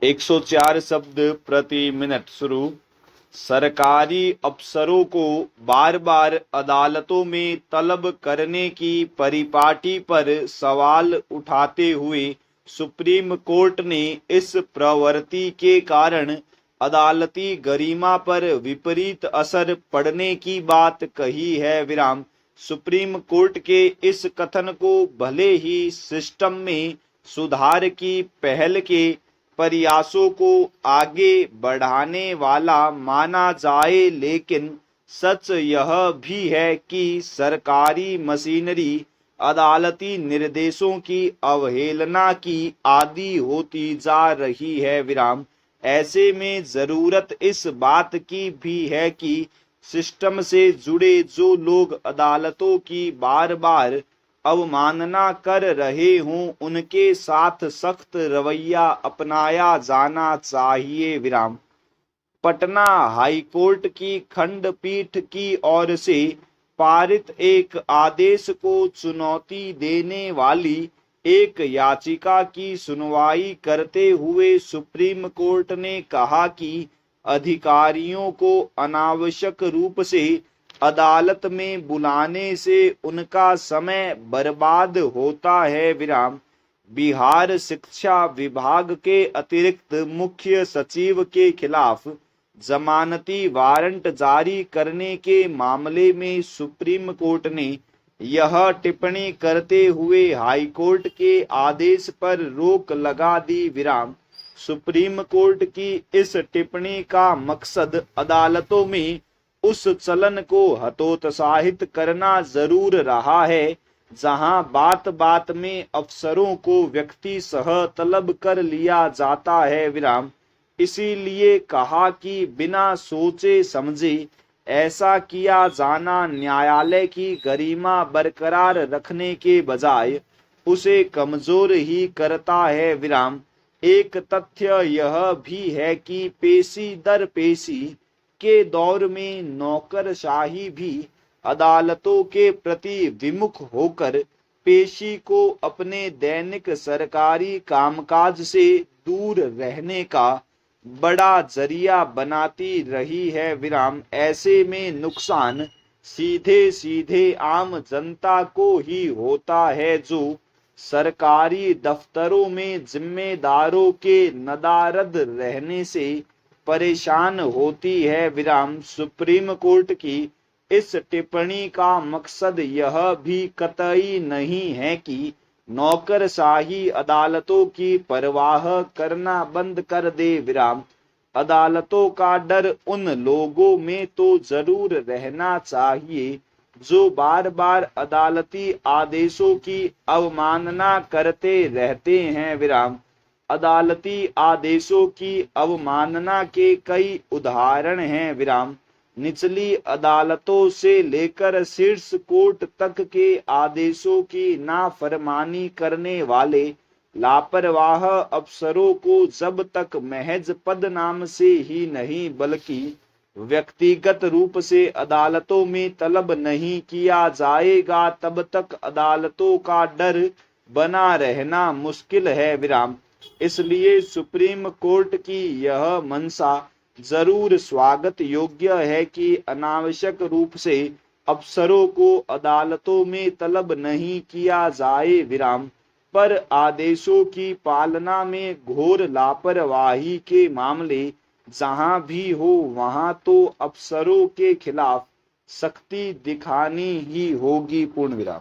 104 शब्द प्रति मिनट शुरू। सरकारी अफसरों को बार बार अदालतों में तलब करने की परिपाटी पर सवाल उठाते हुए सुप्रीम कोर्ट ने इस प्रवृत्ति के कारण अदालती गरिमा पर विपरीत असर पड़ने की बात कही है। विराम। सुप्रीम कोर्ट के इस कथन को भले ही सिस्टम में सुधार की पहल के प्रयासों को आगे बढ़ाने वाला माना जाए, लेकिन सच यह भी है कि सरकारी मशीनरी अदालती निर्देशों की अवहेलना की आदी होती जा रही है। विराम। ऐसे में जरूरत इस बात की भी है कि सिस्टम से जुड़े जो लोग अदालतों की बार बार अवमानना कर रहे हों, उनके साथ सख्त रवैया अपनाया जाना चाहिए। विराम। पटना हाईकोर्ट की खंडपीठ की ओर से पारित एक आदेश को चुनौती देने वाली एक याचिका की सुनवाई करते हुए सुप्रीम कोर्ट ने कहा कि अधिकारियों को अनावश्यक रूप से अदालत में बुलाने से उनका समय बर्बाद होता है। विराम। बिहार शिक्षा विभाग के अतिरिक्त मुख्य सचिव के खिलाफ जमानती वारंट जारी करने के मामले में सुप्रीम कोर्ट ने यह टिप्पणी करते हुए हाईकोर्ट के आदेश पर रोक लगा दी। विराम। सुप्रीम कोर्ट की इस टिप्पणी का मकसद अदालतों में उस चलन को हतोत्साहित करना जरूर रहा है जहां बात बात में अफसरों को व्यक्ति सह तलब कर लिया जाता है। विराम। इसीलिए कहा कि बिना सोचे समझे ऐसा किया जाना न्यायालय की गरिमा बरकरार रखने के बजाय उसे कमजोर ही करता है। विराम। एक तथ्य यह भी है कि पेशी दर पेशी के दौर में नौकरशाही भी अदालतों के प्रति विमुख होकर पेशी को अपने दैनिक सरकारी कामकाज से दूर रहने का बड़ा जरिया बनाती रही है। विराम। ऐसे में नुकसान सीधे सीधे आम जनता को ही होता है, जो सरकारी दफ्तरों में जिम्मेदारों के नदारद रहने से परेशान होती है। विराम। सुप्रीम कोर्ट की इस टिप्पणी का मकसद यह भी कतई नहीं है कि नौकरशाही अदालतों की परवाह करना बंद कर दे। विराम। अदालतों का डर उन लोगों में तो जरूर रहना चाहिए जो बार बार अदालती आदेशों की अवमानना करते रहते हैं। विराम। अदालती आदेशों की अवमानना के कई उदाहरण हैं। विराम। निचली अदालतों से लेकर शीर्ष कोर्ट तक के आदेशों की नाफरमानी करने वाले लापरवाह अफसरों को जब तक महज पद नाम से ही नहीं बल्कि व्यक्तिगत रूप से अदालतों में तलब नहीं किया जाएगा, तब तक अदालतों का डर बना रहना मुश्किल है। विराम। इसलिए सुप्रीम कोर्ट की यह मंशा जरूर स्वागत योग्य है कि अनावश्यक रूप से अफसरों को अदालतों में तलब नहीं किया जाए। विराम। पर आदेशों की पालना में घोर लापरवाही के मामले जहां भी हो, वहां तो अफसरों के खिलाफ सख्ती दिखानी ही होगी। पूर्ण विराम।